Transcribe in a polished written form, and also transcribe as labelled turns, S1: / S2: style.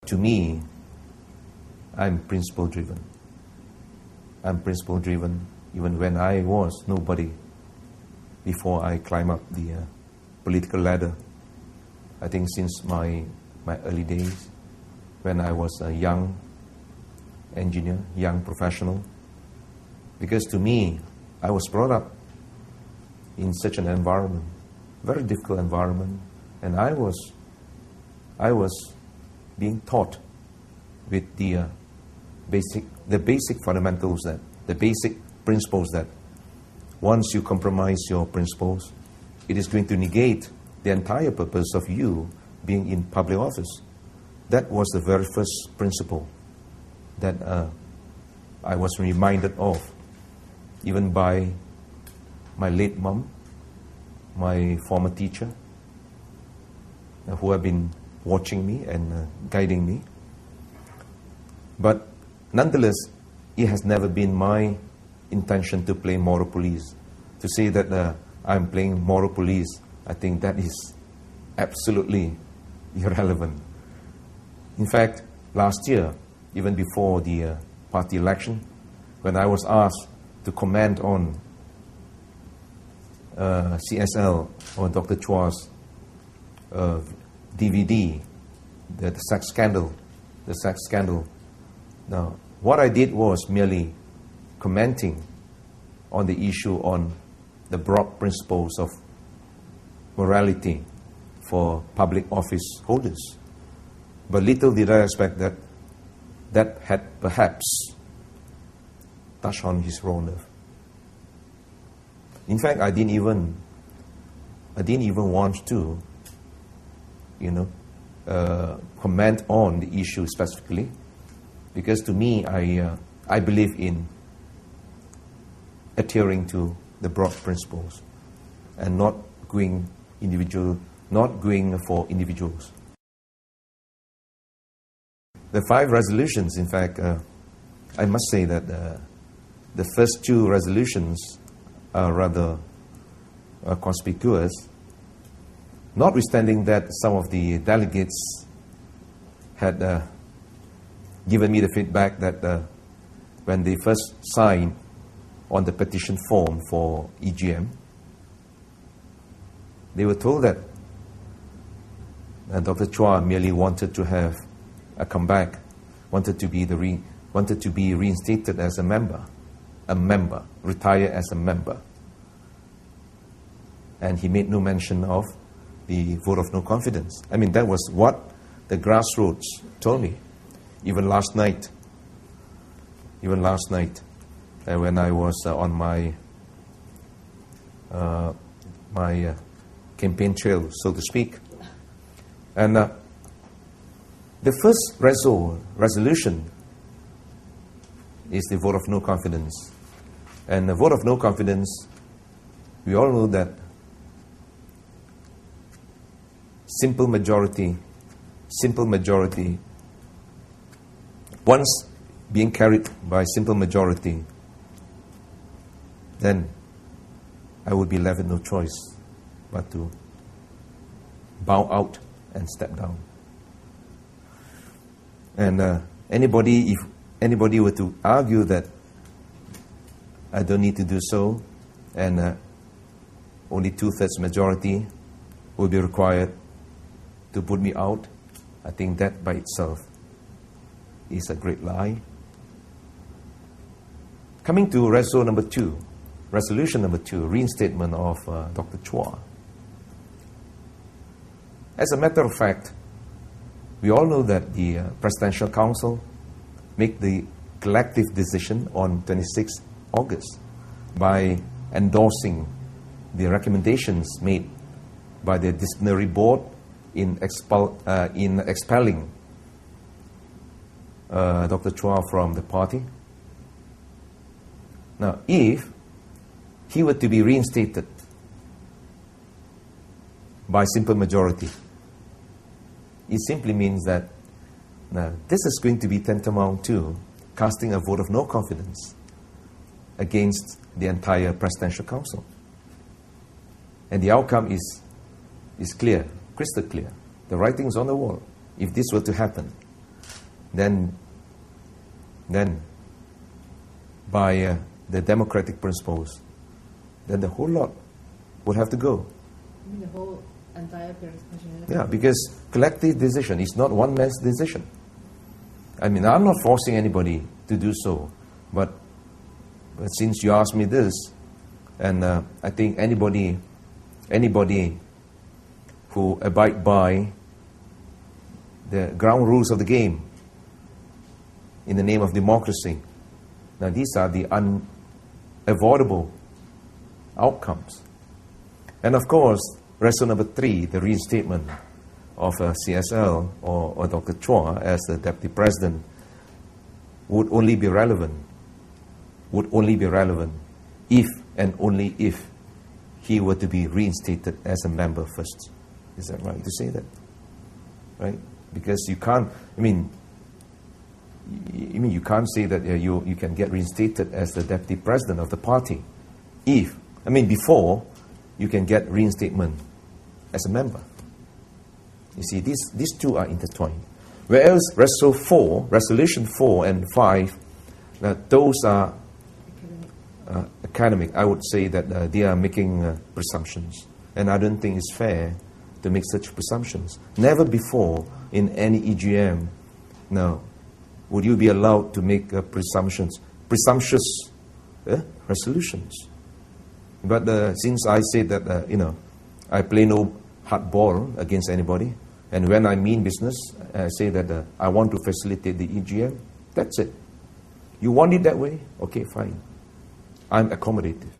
S1: To me, I'm principle-driven. I'm principle-driven even when I was nobody before I climbed up the political ladder. I think since my early days, when I was a young engineer, young professional. Because to me, I was brought up in such an environment, very difficult environment, and I was being taught with the basic fundamentals, the basic principles that once you compromise your principles, it is going to negate the entire purpose of you being in public office. That was the very first principle that I was reminded of, even by my late mom, my former teacher, who have been watching me and guiding me. But nonetheless, it has never been my intention to play moral police. To say that I'm playing moral police, I think that is absolutely irrelevant. In fact, last year, even before the party election, when I was asked to comment on CSL or Dr. Chua's DVD, the sex scandal. Now, what I did was merely commenting on the issue on the broad principles of morality for public office holders. But little did I expect that had perhaps touched on his raw nerve. In fact, I didn't even want to, comment on the issue specifically, because to me, I believe in adhering to the broad principles and not going for individuals. The 5 resolutions, in fact, I must say that the first 2 resolutions are rather conspicuous, notwithstanding that some of the delegates had given me the feedback that when they first signed on the petition form for EGM, they were told that Dr. Chua merely wanted to have a comeback, wanted to be reinstated as a member, retire as a member. And he made no mention of the vote of no confidence. I mean, that was what the grassroots told me. Even last night, when I was on my campaign trail, so to speak. And the first resolution is the vote of no confidence. And the vote of no confidence, we all know that simple majority, once being carried by simple majority, then I would be left with no choice but to bow out and step down. And if anybody were to argue that I don't need to do so, and only 2/3 majority will be required to put me out, I think that by itself is a great lie. Coming to resolution number 2, reinstatement of Dr. Chua. As a matter of fact, we all know that the Presidential Council made the collective decision on 26 August by endorsing the recommendations made by the disciplinary board in expelling Dr. Chua from the party. Now, if he were to be reinstated by simple majority, it simply means that now this is going to be tantamount to casting a vote of no confidence against the entire Presidential Council. And the outcome is clear, crystal clear. The writing's on the wall. If this were to happen, then by the democratic principles, then the whole lot would have to go.
S2: You mean the whole entire question?
S1: Yeah, because collective decision is not one man's decision. I mean, I'm not forcing anybody to do so, but since you asked me this, and I think anybody who abide by the ground rules of the game in the name of democracy, now these are the unavoidable outcomes. And of course, resolution number 3, the reinstatement of CSL or Dr. Chua as the Deputy President would only be relevant if and only if he were to be reinstated as a member first. Is that right to say that? Right? Because you can't, you can't say that you can get reinstated as the Deputy President of the party before you can get reinstatement as a member. You see, these two are intertwined. Whereas Resolution 4 and 5, those are academic. I would say that they are making presumptions. And I don't think it's fair to make such presumptions. Never before in any EGM, now, would you be allowed to make presumptuous resolutions. But since I say that, I play no hardball against anybody, and when I mean business, I say that I want to facilitate the EGM, that's it. You want it that way? Okay, fine. I'm accommodative.